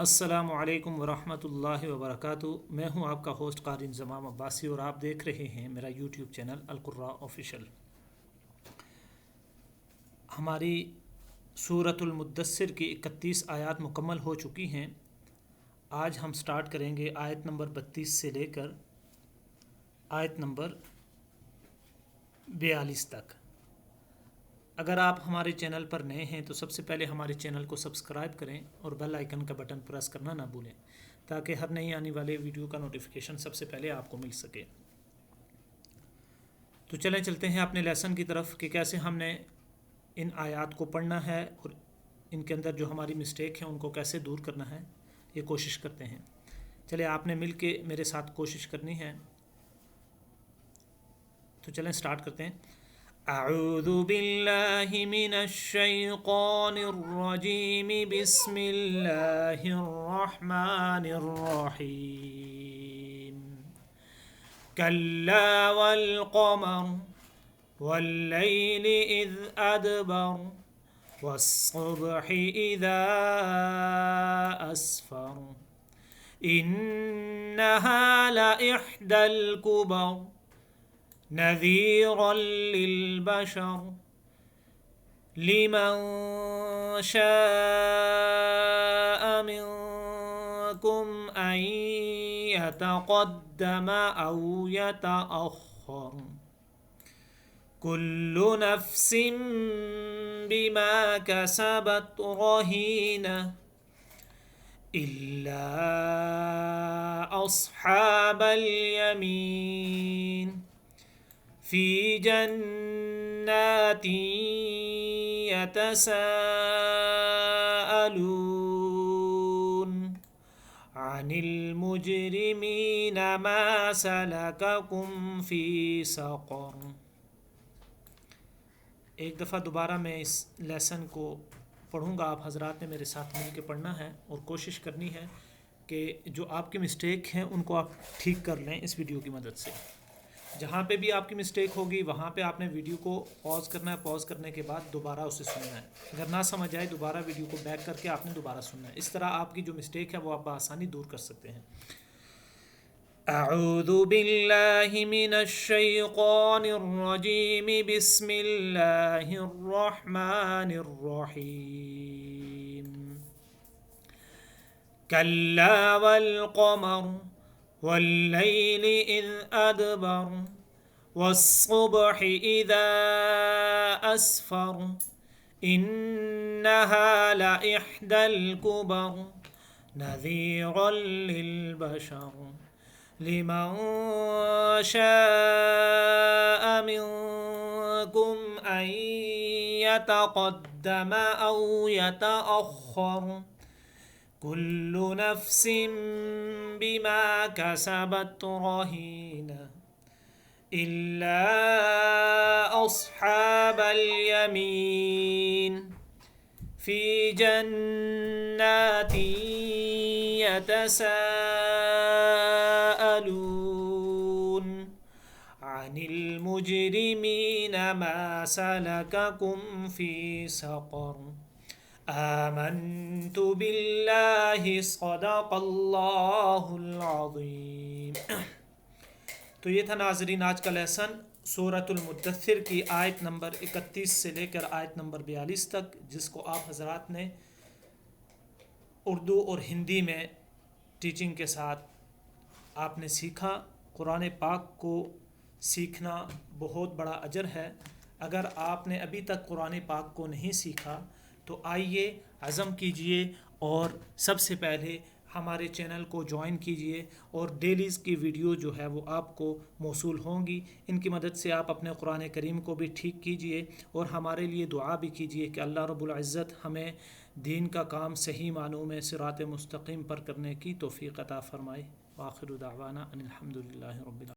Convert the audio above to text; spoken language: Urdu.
السلام علیکم ورحمۃ اللہ وبرکاتہ۔ میں ہوں آپ کا ہوسٹ قاری انضمام عباسی اور آپ دیکھ رہے ہیں میرا یوٹیوب چینل القراء آفیشیل۔ ہماری سورۃ المدثر کی 31 آیات مکمل ہو چکی ہیں۔ آج ہم سٹارٹ کریں گے آیت نمبر 32 سے لے کر آیت نمبر 42 تک۔ اگر آپ ہمارے چینل پر نئے ہیں تو سب سے پہلے ہمارے چینل کو سبسکرائب کریں اور بیل آئیکن کا بٹن پریس کرنا نہ بھولیں تاکہ ہر نئی آنے والے ویڈیو کا نوٹیفیکیشن سب سے پہلے آپ کو مل سکے۔ تو چلتے ہیں اپنے لیسن کی طرف کہ کیسے ہم نے ان آیات کو پڑھنا ہے اور ان کے اندر جو ہماری مسٹیک ہیں ان کو کیسے دور کرنا ہے، یہ کوشش کرتے ہیں۔ چلے آپ نے مل کے میرے ساتھ کوشش کرنی ہے، تو چلیں سٹارٹ کرتے ہیں۔ اعوذ باللہ من الشیطان الرجیم، بسم اللہ الرحمن الرحیم۔ کلا والقمر واللیل اذ ادبر والصبح اذا اسفر انہا لإحدى الكبر نذيرا للبشر لمن شاء منكم أن يتقدم أو يتأخر كل نفس بما كسبت رهينة إلا أصحاب اليمين في جنات يتساءلون عن المجرمين ما سلككم في سقر۔ ایک دفعہ دوبارہ میں اس لیسن کو پڑھوں گا، آپ حضرات نے میرے ساتھ مل کے پڑھنا ہے اور کوشش کرنی ہے کہ جو آپ کی مسٹیک ہیں ان کو آپ ٹھیک کر لیں اس ویڈیو کی مدد سے۔ جہاں پہ بھی آپ کی مسٹیک ہوگی وہاں پہ آپ نے ویڈیو کو پاز کرنا ہے، پاز کرنے کے بعد دوبارہ اسے سننا ہے۔ اگر نہ سمجھ آئے دوبارہ ویڈیو کو بیک کر کے آپ نے دوبارہ سننا ہے۔ اس طرح آپ کی جو مسٹیک ہے وہ آپ بآسانی دور کر سکتے ہیں۔ اعوذ باللہ من الشیطان الرجیم، بسم اللہ الرحمن الرحیم۔ کلا والقمر واللیل اذ ادبر والصبح اذا اسفر انہا لإحدى الكبر نذیرا للبشر لمن شاء منكم أن يتقدم أو يتأخر كل نفس بما كسبت رهينة إلا أصحاب اليمين في جنات يتساءلون عن المجرمين ما سلككم في سقر آمنت بالله صدق اللہ العظیم۔ تو یہ تھا ناظرین آج کا لیسن سورۃ المدثر کی آیت نمبر 31 سے لے کر آیت نمبر 42 تک، جس کو آپ حضرات نے اردو اور ہندی میں ٹیچنگ کے ساتھ آپ نے سیکھا۔ قرآن پاک کو سیکھنا بہت بڑا اجر ہے۔ اگر آپ نے ابھی تک قرآن پاک کو نہیں سیکھا تو آئیے عزم کیجئے اور سب سے پہلے ہمارے چینل کو جوائن کیجئے اور ڈیلیز کی ویڈیو جو ہے وہ آپ کو موصول ہوں گی۔ ان کی مدد سے آپ اپنے قرآن کریم کو بھی ٹھیک کیجئے اور ہمارے لیے دعا بھی کیجئے کہ اللہ رب العزت ہمیں دین کا کام صحیح معنوں میں صراط مستقیم پر کرنے کی توفیق عطا فرمائے۔ وآخر دعوانا ان الحمد للہ رب العالمین۔